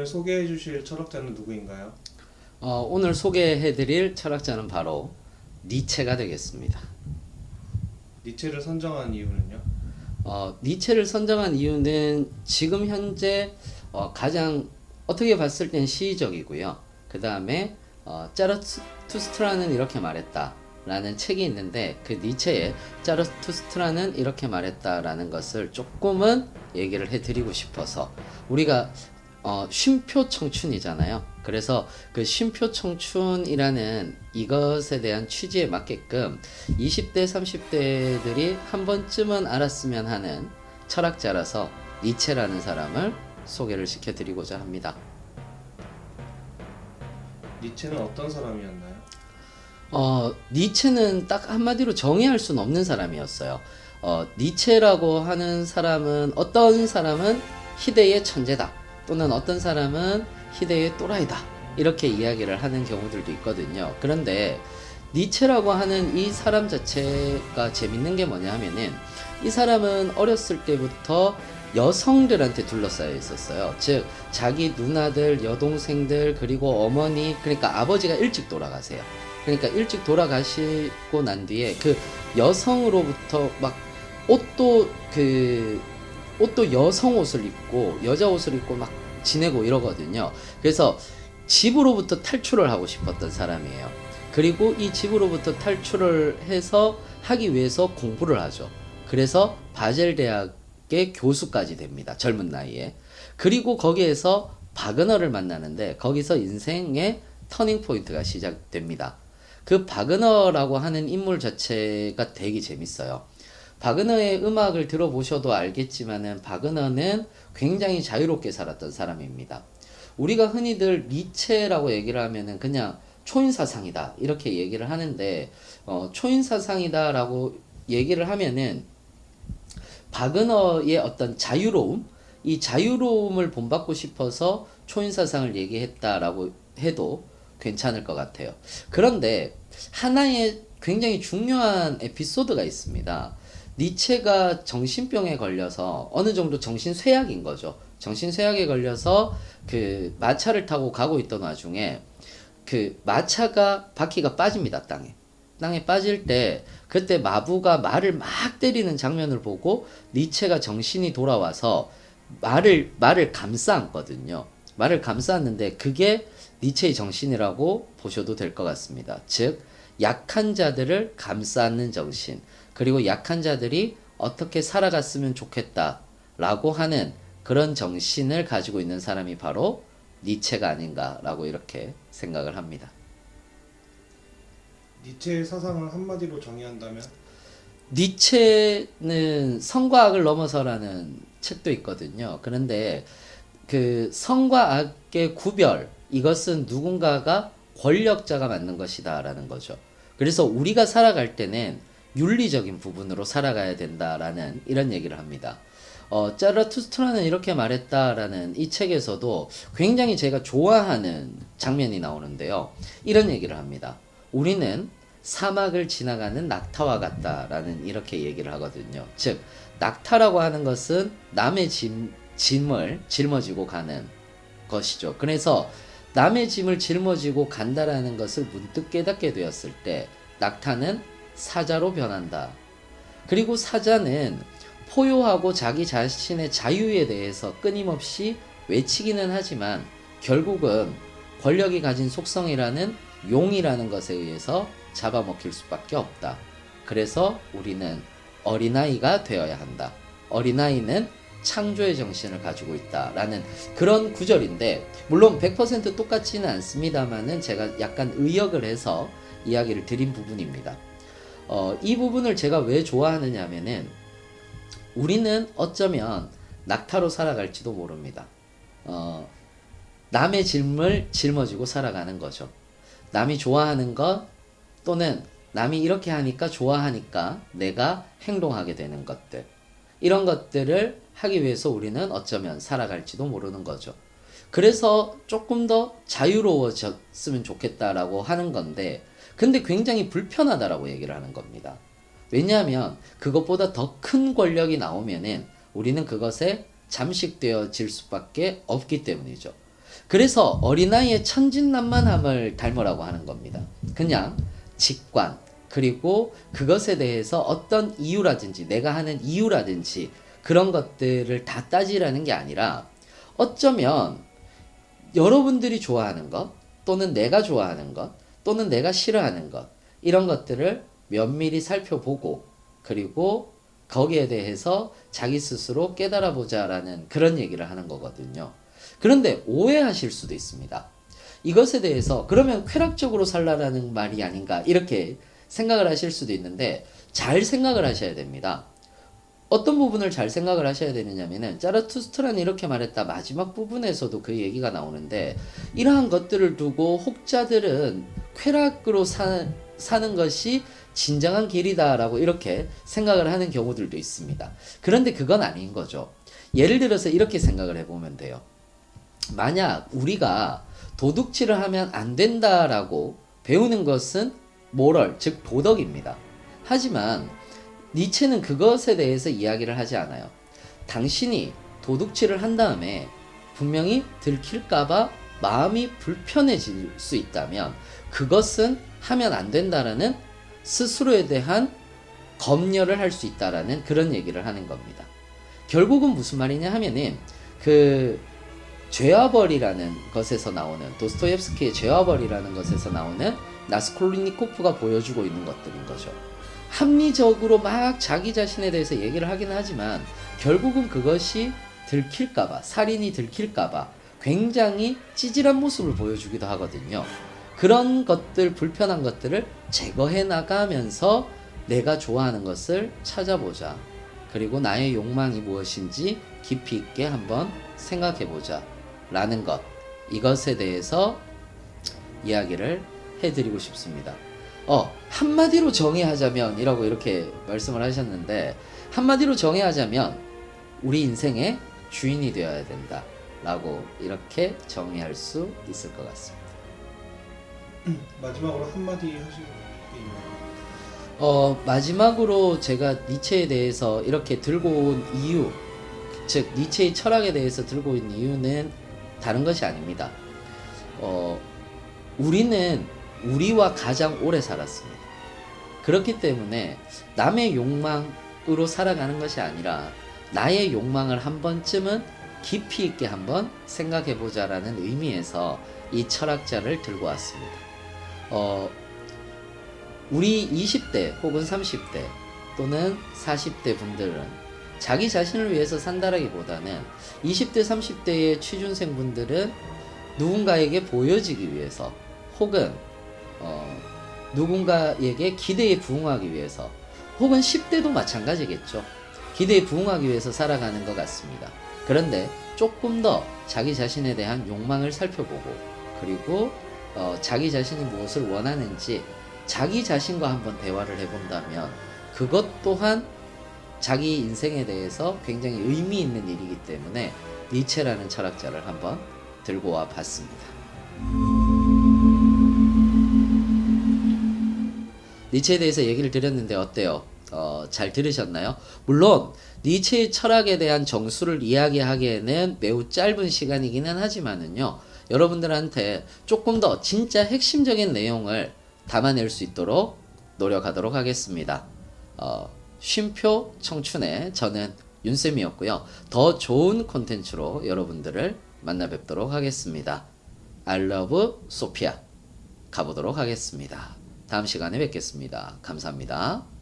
소개해 주실 철학자는 누구인가요? 오늘 소개해드릴 철학자는 바로 니체가 되겠습니다. 니체를 선정한 이유는요? 니체를 선정한 이유는 지금 현재 가장 어떻게 봤을 땐 시의적이고요. 그 다음에 짜라투스트라는 이렇게 말했다 라는 책이 있는데, 그 니체의 짜라투스트라는 이렇게 말했다 라는 것을 조금은 얘기를 해드리고 싶어서, 우리가 쉼표 청춘이잖아요. 그래서 그 쉼표 청춘이라는 이것에 대한 취지에 맞게끔 20대 30대들이 한 번쯤은 알았으면 하는 철학자라서 니체라는 사람을 소개를 시켜드리고자 합니다. 니체는 어떤 사람이었나요? 니체는 딱 한마디로 정의할 수는 없는 사람이었어요. 니체라고 하는 사람은, 어떤 사람은 희대의 천재다, 또는 어떤 사람은 희대의 또라이다, 이렇게 이야기를 하는 경우들도 있거든요. 그런데 니체라고 하는 이 사람 자체가 재밌는 게 뭐냐 하면은, 이 사람은 어렸을 때부터 여성들한테 둘러싸여 있었어요. 즉 자기 누나들, 여동생들, 그리고 어머니, 그러니까 아버지가 일찍 돌아가세요. 그러니까 일찍 돌아가시고 난 뒤에 그 여성으로부터 막 옷도 여성 옷을 입고 여자 옷을 입고 막 지내고 이러거든요. 그래서 집으로부터 탈출을 하고 싶었던 사람이에요. 그리고 이 집으로부터 탈출을 해서 하기 위해서 공부를 하죠. 그래서 바젤 대학의 교수까지 됩니다. 젊은 나이에. 그리고 거기에서 바그너를 만나는데, 거기서 인생의 터닝 포인트가 시작됩니다. 그 바그너라고 하는 인물 자체가 되게 재밌어요. 바그너의 음악을 들어보셔도 알겠지만은, 바그너는 굉장히 자유롭게 살았던 사람입니다. 우리가 흔히들 니체라고 얘기를 하면은 그냥 초인사상이다 이렇게 얘기를 하는데, 초인사상이다라고 얘기를 하면은 바그너의 어떤 자유로움, 이 자유로움을 본받고 싶어서 초인사상을 얘기했다라고 해도 괜찮을 것 같아요. 그런데 하나의 굉장히 중요한 에피소드가 있습니다. 니체가 정신병에 걸려서, 어느 정도 정신쇠약인 거죠. 정신쇠약에 걸려서 그 마차를 타고 가고 있던 와중에 그 마차가 바퀴가 빠집니다. 땅에 빠질 때, 그때 마부가 말을 막 때리는 장면을 보고 니체가 정신이 돌아와서 말을 감싸 안거든요. 말을 감싸 안는데 그게 니체의 정신이라고 보셔도 될 것 같습니다. 즉 약한 자들을 감싸 안는 정신, 그리고 약한 자들이 어떻게 살아갔으면 좋겠다라고 하는 그런 정신을 가지고 있는 사람이 바로 니체가 아닌가라고 이렇게 생각을 합니다. 니체의 사상을 한마디로 정의한다면? 니체는 성과 악을 넘어서라는 책도 있거든요. 그런데 그 성과 악의 구별, 이것은 누군가가 권력자가 만든 것이다라는 거죠. 그래서 우리가 살아갈 때는 윤리적인 부분으로 살아가야 된다라는 이런 얘기를 합니다. 짜라투스트라는 이렇게 말했다라는 이 책에서도 굉장히 제가 좋아하는 장면이 나오는데요. 이런 얘기를 합니다. 우리는 사막을 지나가는 낙타와 같다라는 이렇게 얘기를 하거든요. 즉 낙타라고 하는 것은 남의 짐을 짊어지고 가는 것이죠. 그래서 남의 짐을 짊어지고 간다라는 것을 문득 깨닫게 되었을 때 낙타는 사자로 변한다. 그리고 사자는 포효하고 자기 자신의 자유에 대해서 끊임없이 외치기는 하지만 결국은 권력이 가진 속성이라는 용이라는 것에 의해서 잡아먹힐 수밖에 없다. 그래서 우리는 어린아이가 되어야 한다. 어린아이는 창조의 정신을 가지고 있다라는 그런 구절인데, 물론 100% 똑같지는 않습니다만은 제가 약간 의역을 해서 이야기를 드린 부분입니다. 이 부분을 제가 왜 좋아하느냐 하면은, 우리는 어쩌면 낙타로 살아갈지도 모릅니다. 남의 짐을 짊어지고 살아가는 거죠. 남이 좋아하는 것, 또는 남이 이렇게 하니까 좋아하니까 내가 행동하게 되는 것들, 이런 것들을 하기 위해서 우리는 어쩌면 살아갈지도 모르는 거죠. 그래서 조금 더 자유로워졌으면 좋겠다라고 하는 건데, 근데 굉장히 불편하다라고 얘기를 하는 겁니다. 왜냐하면 그것보다 더 큰 권력이 나오면은 우리는 그것에 잠식되어질 수밖에 없기 때문이죠. 그래서 어린아이의 천진난만함을 닮으라고 하는 겁니다. 그냥 직관, 그리고 그것에 대해서 어떤 이유라든지 내가 하는 이유라든지 그런 것들을 다 따지라는 게 아니라 어쩌면 여러분들이 좋아하는 것 또는 내가 좋아하는 것 또는 내가 싫어하는 것 이런 것들을 면밀히 살펴보고 그리고 거기에 대해서 자기 스스로 깨달아 보자라는 그런 얘기를 하는 거거든요. 그런데 오해하실 수도 있습니다. 이것에 대해서 그러면 쾌락적으로 살라라는 말이 아닌가 이렇게 생각을 하실 수도 있는데 잘 생각을 하셔야 됩니다. 어떤 부분을 잘 생각을 하셔야 되느냐면은 자라투스트라는 이렇게 말했다 마지막 부분에서도 그 얘기가 나오는데 이러한 것들을 두고 혹자들은 쾌락으로 사는 것이 진정한 길이다라고 이렇게 생각을 하는 경우들도 있습니다. 그런데 그건 아닌 거죠. 예를 들어서 이렇게 생각을 해보면 돼요. 만약 우리가 도둑질을 하면 안 된다라고 배우는 것은 모럴, 즉 도덕입니다. 하지만 니체는 그것에 대해서 이야기를 하지 않아요. 당신이 도둑질을 한 다음에 분명히 들킬까봐 마음이 불편해질 수 있다면 그것은 하면 안 된다라는 스스로에 대한 검열을 할 수 있다라는 그런 얘기를 하는 겁니다. 결국은 무슨 말이냐 하면은 그 죄와 벌이라는 것에서 나오는 도스토옙스키의 죄와 벌이라는 것에서 나오는 라스콜리니코프가 보여주고 있는 것들인 거죠. 합리적으로 막 자기 자신에 대해서 얘기를 하긴 하지만 결국은 그것이 들킬까봐 살인이 들킬까봐 굉장히 찌질한 모습을 보여주기도 하거든요. 그런 것들 불편한 것들을 제거해 나가면서 내가 좋아하는 것을 찾아보자. 그리고 나의 욕망이 무엇인지 깊이 있게 한번 생각해 보자 라는 것, 이것에 대해서 이야기를 해드리고 싶습니다. 한마디로 정의하자면 이라고 이렇게 말씀을 하셨는데 한마디로 정의하자면 우리 인생의 주인이 되어야 된다 라고 이렇게 정의할 수 있을 것 같습니다. 마지막으로 한마디 하시는 게 있나요? 마지막으로 제가 니체에 대해서 이렇게 들고 온 이유, 즉 니체의 철학에 대해서 들고 온 이유는 다른 것이 아닙니다. 우리는 우리와 가장 오래 살았습니다. 그렇기 때문에 남의 욕망으로 살아가는 것이 아니라 나의 욕망을 한 번쯤은 깊이 있게 한번 생각해 보자라는 의미에서 이 철학자를 들고 왔습니다. 우리 20대 혹은 30대 또는 40대 분들은 자기 자신을 위해서 산다라기보다는 20대 30대의 취준생 분들은 누군가에게 보여지기 위해서 혹은 누군가에게 기대에 부응하기 위해서 혹은 10대도 마찬가지겠죠. 기대에 부응하기 위해서 살아가는 것 같습니다. 그런데 조금 더 자기 자신에 대한 욕망을 살펴보고 그리고 자기 자신이 무엇을 원하는지 자기 자신과 한번 대화를 해본다면 그것 또한 자기 인생에 대해서 굉장히 의미 있는 일이기 때문에 니체라는 철학자를 한번 들고 와 봤습니다. 니체에 대해서 얘기를 드렸는데 어때요? 잘 들으셨나요? 물론 니체의 철학에 대한 정수를 이야기하기에는 매우 짧은 시간이기는 하지만은요, 여러분들한테 조금 더 진짜 핵심적인 내용을 담아낼 수 있도록 노력하도록 하겠습니다. 쉼표 청춘의 저는 윤쌤이었고요. 더 좋은 콘텐츠로 여러분들을 만나 뵙도록 하겠습니다. I love 소피아 가보도록 하겠습니다. 다음 시간에 뵙겠습니다. 감사합니다.